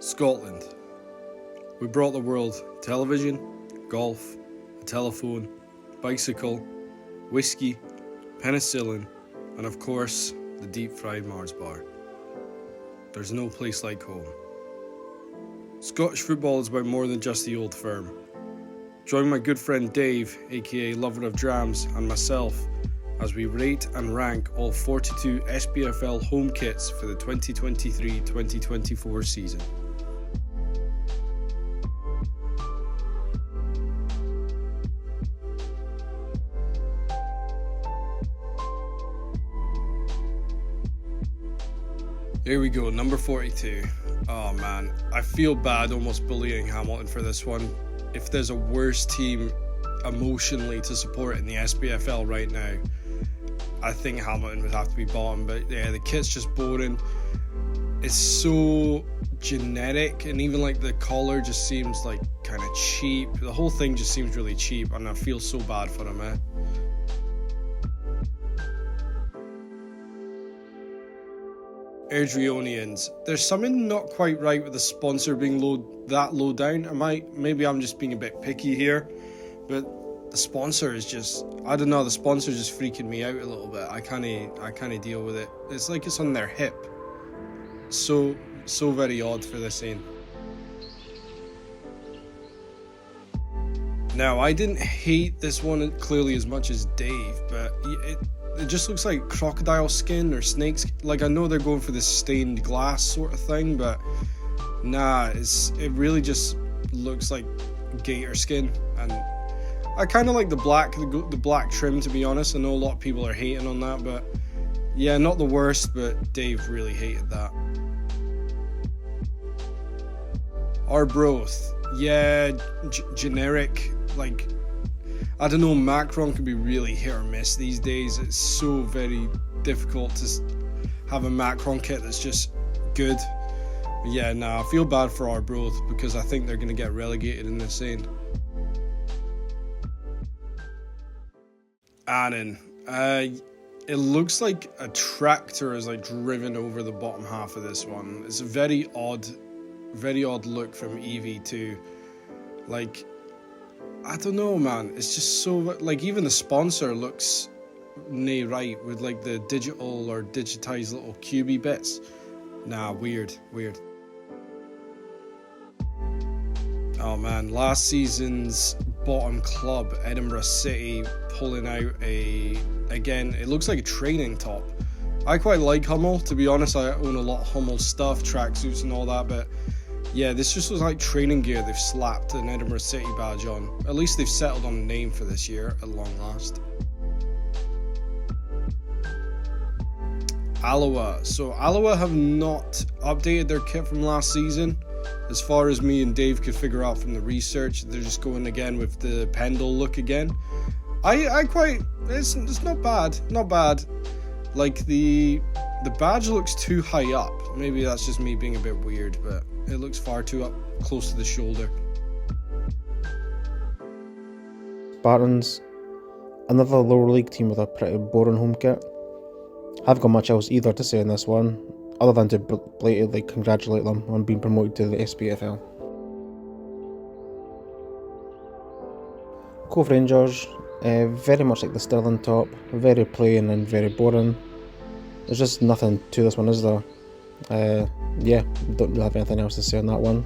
Scotland. We brought the world television, golf, a telephone, bicycle, whiskey, penicillin, and of course, the deep-fried Mars bar. There's no place like home. Scottish football is about more than just the old firm. Join my good friend Dave, aka Lover of Drams, and myself as we rate and rank all 42 SPFL home kits for the 2023-2024 season. Here we go, number 42. Oh man, I feel bad almost bullying Hamilton for this one. If there's a worse team emotionally to support in the SPFL right now, I think Hamilton would have to be bottom. But yeah, the kit's just boring. It's so generic, and even like the collar just seems like kind of cheap. The whole thing just seems really cheap, and I feel so bad for them, eh? Airdrieonians. There's something not quite right with the sponsor being that low down. Maybe I'm just being a bit picky here, but the sponsor is just, I don't know, the sponsor is just freaking me out a little bit. I can't deal with it. It's like it's on their hip. So very odd for this scene. Now, I didn't hate this one clearly as much as Dave, but it just looks like crocodile skin or snakes. Like, I know they're going for this stained glass sort of thing, but nah, it really just looks like gator skin. And I kind of like the black trim, to be honest. I know a lot of people are hating on that, but yeah, not the worst, but Dave really hated that. Arbroath, yeah, generic, like, I don't know, Macron can be really hit or miss these days. It's so very difficult to have a Macron kit that's just good. But yeah, I feel bad for Arbroath because I think they're going to get relegated in this scene. Annan. It looks like a tractor is like driven over the bottom half of this one. It's a very odd look from Evie too. Like, I don't know, man. It's just so, like, even the sponsor looks nae right with like the digital or digitized little cubey bits. Nah, weird. Oh man, last season's bottom club, Edinburgh City, pulling out again, it looks like a training top. I quite like Hummel, to be honest. I own a lot of Hummel stuff, tracksuits and all that, but yeah, this just looks like training gear they've slapped an Edinburgh City badge on. At least they've settled on a name for this year, at long last. Alloa. So Alloa have not updated their kit from last season. As far as me and Dave could figure out from the research, they're just going again with the Pendle look again. It's not bad. Like the badge looks too high up. Maybe that's just me being a bit weird, but it looks far too up close to the shoulder. Spartans, another lower league team with a pretty boring home kit. I haven't got much else either to say in this one, other than to blatantly congratulate them on being promoted to the SPFL. Cove Rangers, very much like the Stirling top, very plain and very boring. There's just nothing to this one, is there? Yeah, don't really have anything else to say on that one.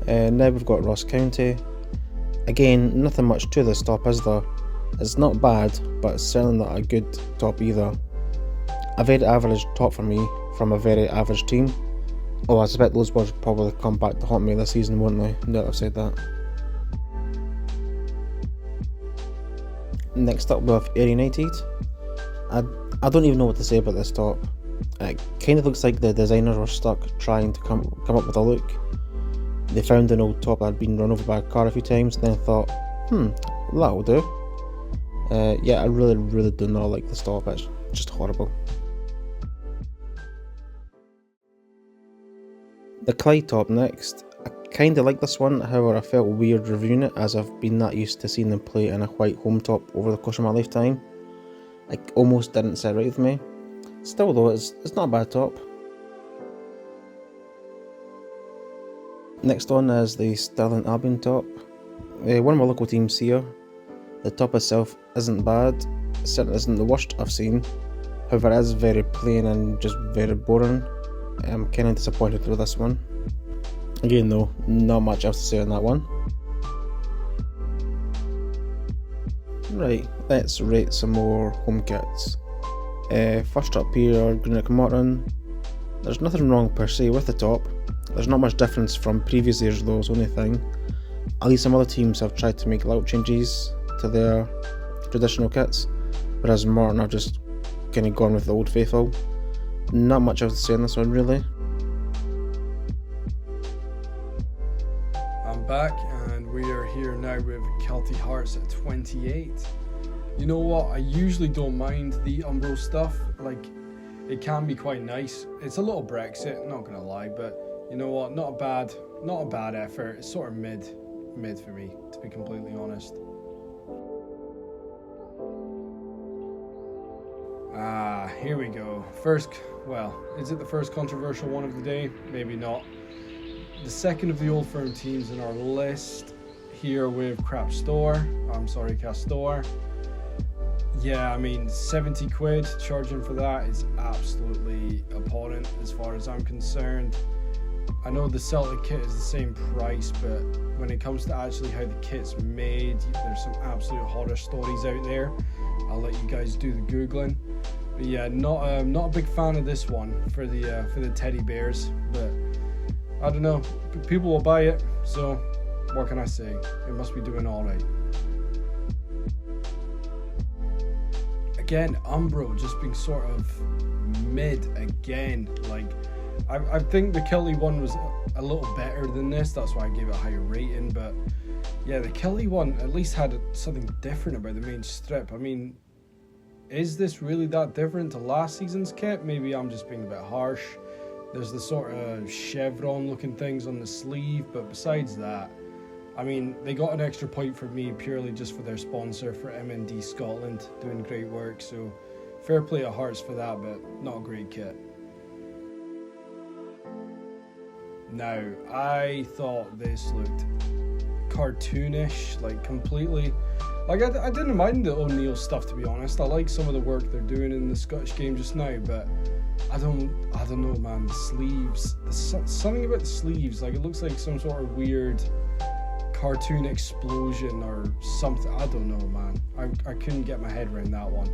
Now we've got Ross County. Again, nothing much to this top, is there? It's not bad, but it's certainly not a good top either. A very average top for me from a very average team. Oh, I suspect those words will probably come back to haunt me this season, won't they? Now that I've said that. Next up we have Ayr United. I don't even know what to say about this top. It kind of looks like the designers were stuck trying to come up with a look. They found an old top that had been run over by a car a few times and then thought, that'll do. Yeah, I really do not like this top. It's just horrible. The Clyde top next. I kinda like this one, however I felt weird reviewing it as I've been that used to seeing them play in a white home top over the course of my lifetime. It almost didn't sit right with me. Still though, it's not a bad top. Next on is the Stirling Albion top. One of my local teams here. The top itself isn't bad. It certainly isn't the worst I've seen. However, it is very plain and just very boring. I'm kind of disappointed with this one. Again though, not much else to say on that one. Right, let's rate some more home kits. First up here, Greenock Morton. There's nothing wrong per se with the top. There's not much difference from previous years though, is the only thing. At least some other teams have tried to make little changes to their traditional kits, whereas Morton have just kind of gone with the old faithful. Not much else to say on this one really. I'm back and we are here now with Kelty Hearts at 28. You know what, I usually don't mind the Umbro stuff, like it can be quite nice. It's a little Brexit, not gonna lie, but you know what, not a bad effort. It's sort of mid for me, to be completely honest. Here we go. Is it the first controversial one of the day? Maybe not. The second of the Old Firm teams in our list here with Castor. Yeah, I mean, 70 quid charging for that is absolutely abhorrent as far as I'm concerned. I know the Celtic kit is the same price, but when it comes to actually how the kit's made, there's some absolute horror stories out there. I'll let you guys do the Googling. But yeah, not a big fan of this one for the teddy bears, but I don't know, people will buy it, so what can I say? It must be doing all right. Again, Umbro just being sort of mid again. Like, I think the Kelty one was a little better than this, that's why I gave it a higher rating, but yeah, the Kelty one at least had something different about the main strip. I mean, is this really that different to last season's kit? Maybe I'm just being a bit harsh. There's the sort of chevron looking things on the sleeve, but besides that, I mean, they got an extra point for me purely just for their sponsor, for MND Scotland, doing great work, so fair play to Hearts for that, but not a great kit. Now, I thought this looked cartoonish, like completely. Like, I didn't mind the O'Neill stuff, to be honest. I like some of the work they're doing in the Scottish game just now, but I don't know, man. The sleeves, something about the sleeves, like it looks like some sort of weird cartoon explosion or something. I don't know, man. I couldn't get my head around that one.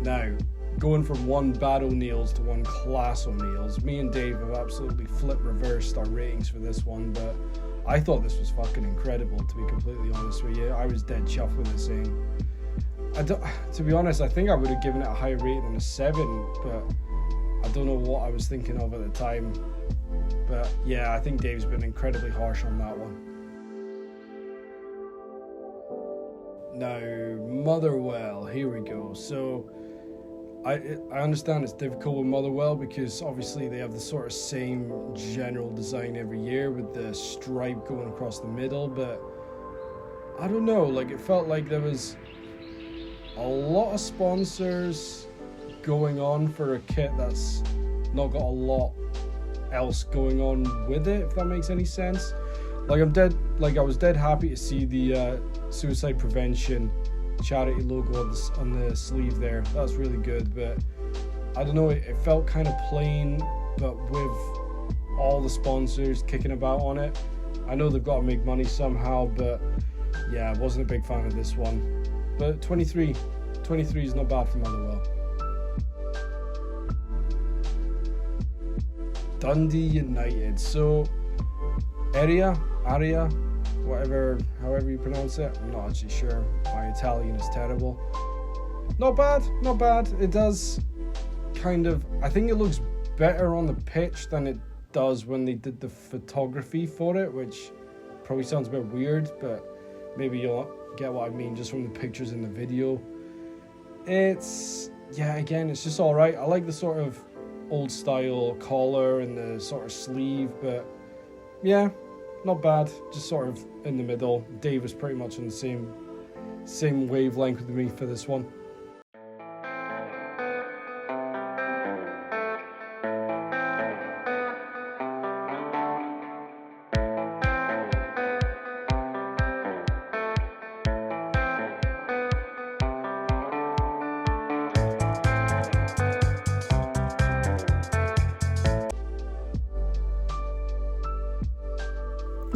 Now, going from one bad O'Neill's to one class O'Neill's, me and Dave have absolutely reversed our ratings for this one, but I thought this was fucking incredible, to be completely honest with you. I was dead chuffed with this thing. To be honest, I think I would have given it a higher rating than a 7, but I don't know what I was thinking of at the time. But yeah, I think Dave's been incredibly harsh on that one. Now, Motherwell, here we go. So I understand it's difficult with Motherwell because obviously they have the sort of same general design every year with the stripe going across the middle, but I don't know, like it felt like there was a lot of sponsors going on for a kit that's not got a lot else going on with it, if that makes any sense. I was dead happy to see the suicide prevention charity logo on the sleeve there. That's really good, but I don't know, it felt kind of plain, but with all the sponsors kicking about on it. I know they've got to make money somehow, but yeah, I wasn't a big fan of this one. But 23 is not bad for Motherwell. Dundee United. So Aria, however you pronounce it, I'm not actually sure. My Italian is terrible. Not bad. It does kind of, I think it looks better on the pitch than it does when they did the photography for it, which probably sounds a bit weird, but maybe you'll get what I mean just from the pictures in the video. It's just alright. I like the sort of old style collar and the sort of sleeve, but yeah, not bad, just sort of in the middle. Dave was pretty much on the same wavelength with me for this one.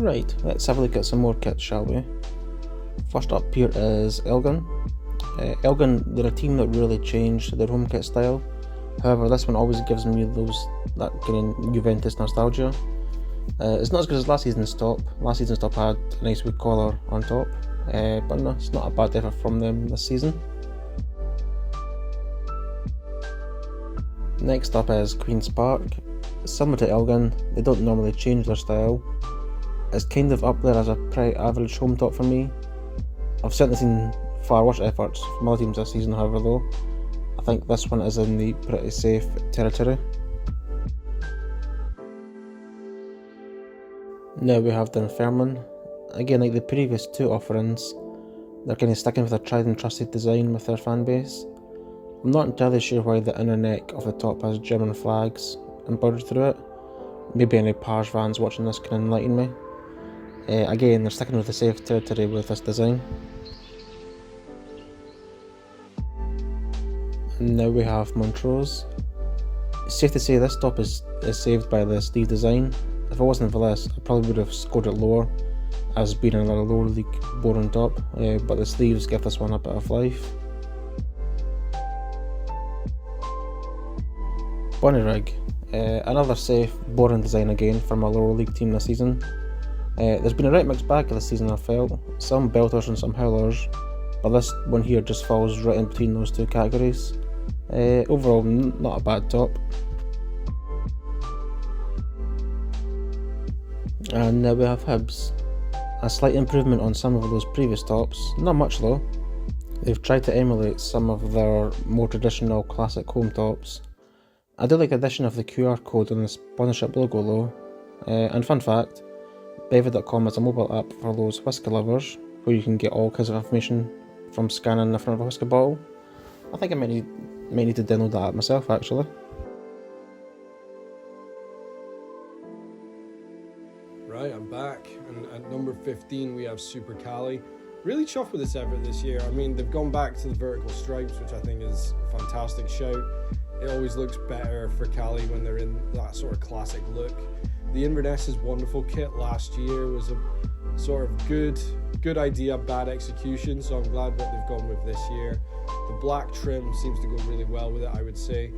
Right, let's have a look at some more kits, shall we? First up here is Elgin. Elgin, they're a team that really changed their home kit style. However, this one always gives me that kind of Juventus nostalgia. It's not as good as last season's top. Last season's top had a nice wood collar on top, but no, it's not a bad effort from them this season. Next up is Queen's Park. Similar to Elgin, they don't normally change their style. It's kind of up there as a pretty average home top for me. I've certainly seen far worse efforts from other teams this season, however, though I think this one is in the pretty safe territory. Now we have Dunfermline. Again, like the previous two offerings, they're kind of sticking with a tried and trusted design with their fan base. I'm not entirely sure why the inner neck of the top has German flags embroidered through it. Maybe any Pars fans watching this can enlighten me. Again, they're sticking with the safe territory with this design. And now we have Montrose. It's safe to say this top is saved by the sleeve design. If it wasn't for this, I probably would have scored it lower as being a lower league boring top, but the sleeves give this one a bit of life. Bonnyrigg, another safe, boring design again from a lower league team this season. There's been a right mixed bag this season, I felt. Some belters and some howlers, but this one here just falls right in between those two categories. Overall, not a bad top. And now we have Hibs. A slight improvement on some of those previous tops, not much though. They've tried to emulate some of their more traditional classic home tops. I do like the addition of the QR code on the sponsorship logo though. And fun fact, Bevid.com is a mobile app for those whiskey lovers where you can get all kinds of information from scanning the front of a whiskey bottle. I think I might need to download that app myself actually. Right, I'm back, and at number 15 we have Super Cali. Really chuffed with this effort this year. I mean, they've gone back to the vertical stripes, which I think is a fantastic shout. It always looks better for Cali when they're in that sort of classic look. The Inverness's wonderful kit last year was a sort of good idea, bad execution, so I'm glad what they've gone with this year. The black trim seems to go really well with it, I would say.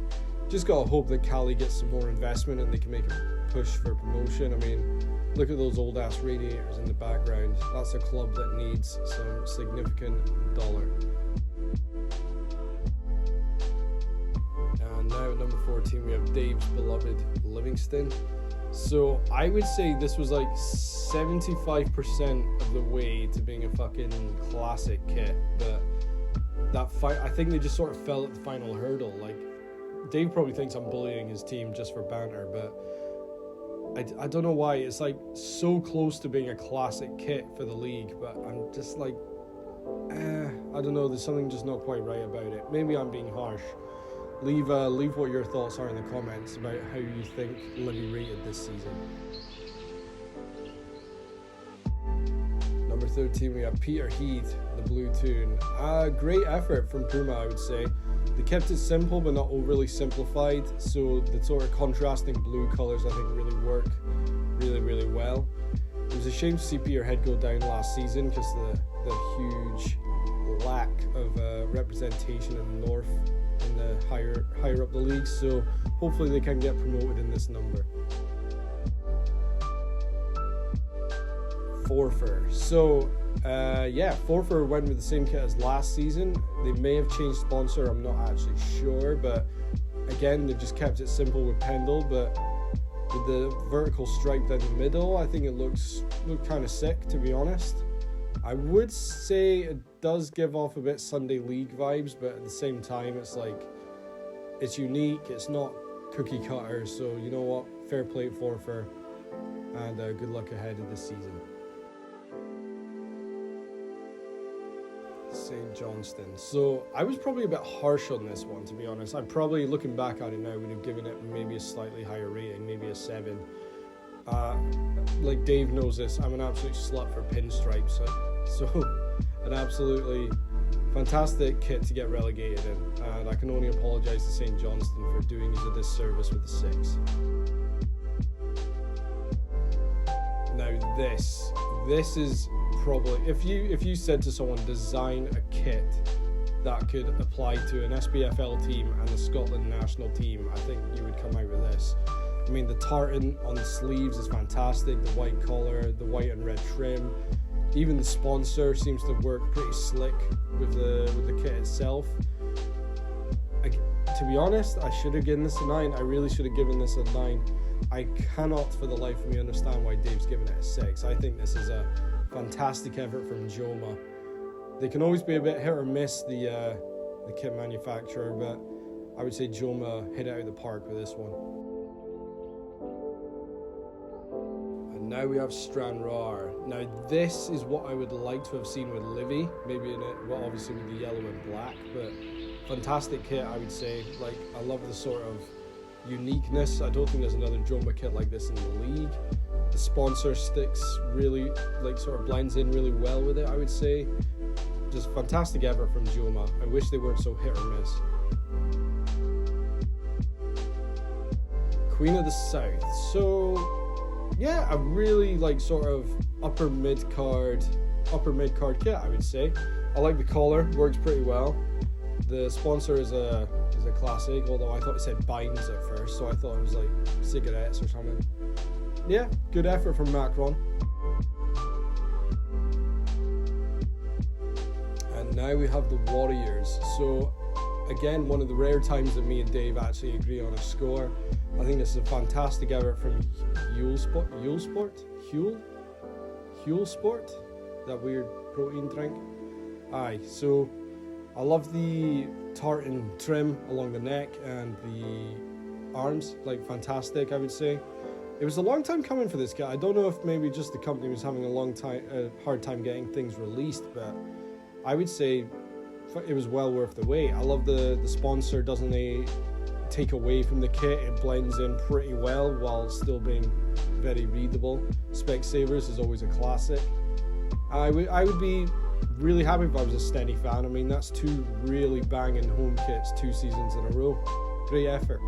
Just gotta hope that Cali gets some more investment and they can make a push for promotion. I mean, look at those old ass radiators in the background. That's a club that needs some significant dollar. And now at number 14 we have Dave's beloved Livingston. So I would say this was like 75% of the way to being a fucking classic kit, but I think they just sort of fell at the final hurdle. Like, Dave probably thinks I'm bullying his team just for banter, but I don't know why. It's like so close to being a classic kit for the league, but I'm just like, I don't know, there's something just not quite right about it. Maybe I'm being harsh. Leave what your thoughts are in the comments about how you think Livy rated this season. Number 13 we have Peter Heath, the Blue Toon. Great effort from Puma, I would say. They kept it simple but not overly simplified, so the sort of contrasting blue colours I think really work really well. It was a shame to see Peter Head go down last season because the huge lack of representation in the north in the higher up the league, so hopefully they can get promoted in this number. Forfar. So Forfar went with the same kit as last season. They may have changed sponsor, I'm not actually sure, but again they've just kept it simple with Pendle, but with the vertical stripe down the middle I think it looked kind of sick, to be honest. I would say it does give off a bit Sunday League vibes, but at the same time it's like, it's unique, it's not cookie cutter, so you know what, fair play Forfar, and good luck ahead of this season. St. Johnston. So I was probably a bit harsh on this one, to be honest. I probably, looking back at it now, would have given it maybe a slightly higher rating, maybe a 7. Like Dave knows this, I'm an absolute slut for pinstripes, so an absolutely fantastic kit to get relegated in, and I can only apologise to St. Johnston for doing us a disservice with the 6. Now Now this is probably, if you said to someone, design a kit that could apply to an SPFL team and the Scotland national team, I think you would come out with this. I mean, the tartan on the sleeves is fantastic, the white collar, the white and red trim. Even the sponsor seems to work pretty slick with the kit itself. To be honest, I should have given this a 9. I really should have given this a 9. I cannot for the life of me understand why Dave's given it a 6. I think this is a fantastic effort from Joma. They can always be a bit hit or miss, the kit manufacturer, but I would say Joma hit it out of the park with this one. And now we have Stranraer. Now this is what I would like to have seen with Livy, maybe in it, well, obviously with the yellow and black, but fantastic kit, I would say. Like, I love the sort of uniqueness. I don't think there's another Joma kit like this in the league. The sponsor sticks really, like, sort of blends in really well with it, I would say. Just fantastic effort from Joma. I wish they weren't so hit or miss. Queen of the South. So yeah, a really like sort of upper mid card kit, I would say. I like the collar, works pretty well. The sponsor is a classic, although I thought it said Binds at first, so I thought it was like cigarettes or something. Yeah, good effort from Macron. And now we have the Warriors. So again, one of the rare times that me and Dave actually agree on a score. I think this is a fantastic effort from Huel Sport, that weird protein drink. Aye, so I love the tartan trim along the neck and the arms, like fantastic, I would say. It was a long time coming for this kit. I don't know if maybe just the company was having a hard time getting things released, but I would say it was well worth the wait. I love the sponsor doesn't take away from the kit. It blends in pretty well while still being very readable. Specsavers is always a classic. I would be really happy if I was a steady fan. I mean, that's 2 really banging home kits 2 seasons in a row. Great effort.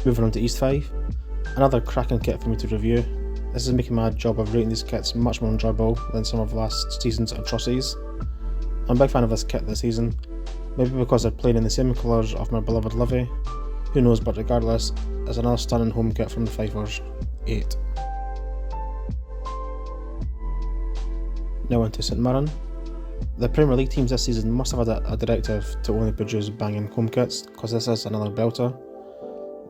Moving on to East 5, another cracking kit for me to review. This is making my job of rating these kits much more enjoyable than some of last season's atrocities. I'm a big fan of this kit this season, maybe because they're playing in the same colours of my beloved Livy. Who knows, but regardless, it's another stunning home kit from the Fifers. 8. Now on to St Mirren. The Premier League teams this season must have had a directive to only produce banging home kits, because this is another belter.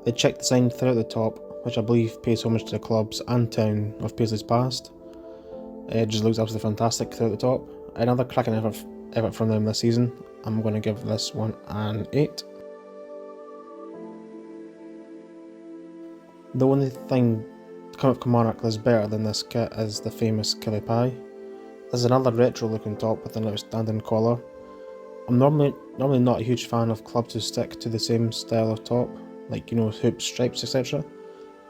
They check design throughout the top, which I believe pays homage to the clubs and town of Paisley's past. It just looks absolutely fantastic throughout the top. Another cracking effort from them this season. I'm going to give this one an 8. The only thing coming up Kilmarnock that's better than this kit is the famous Killie Pie. This is another retro looking top with an outstanding collar. I'm normally not a huge fan of clubs who stick to the same style of top, like, you know, hoops, stripes, etc.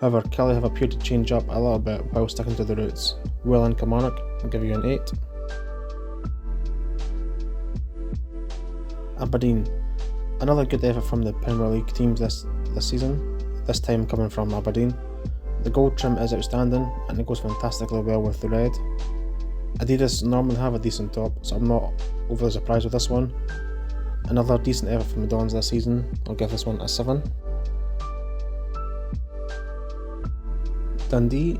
However, Killie have appeared to change up a little bit while sticking to the roots. Well in Kilmarnock, I'll give you an 8. Aberdeen. Another good effort from the Premier League teams this season, this time coming from Aberdeen. The gold trim is outstanding and it goes fantastically well with the red. Adidas normally have a decent top, so I'm not overly surprised with this one. Another decent effort from the Dons this season, I'll give this one a 7. Dundee.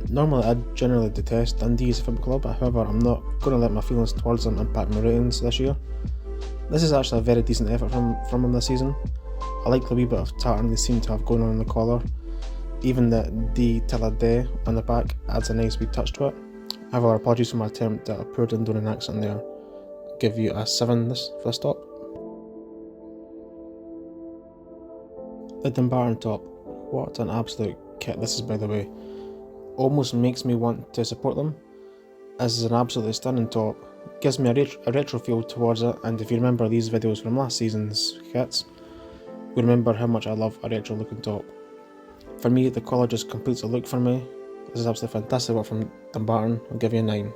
Normally I generally detest Dundee as a football club, however I'm not going to let my feelings towards them impact my ratings this year. This is actually a very decent effort from them this season. I like the wee bit of tartan they seem to have going on in the collar. Even the D till a day on the back adds a nice wee touch to it. However, apologies for my attempt at a poor Dundonian accent there. I'll give you a 7 for this top. The Dumbarton top. What an absolute kit this is, by the way. Almost makes me want to support them. This is an absolutely stunning top. Gives me a retro feel towards it, and if you remember these videos from last season's kits, you remember how much I love a retro looking top. For me, the collar just completes the look for me. This is absolutely fantastic work from Dumbarton. I'll give you a 9.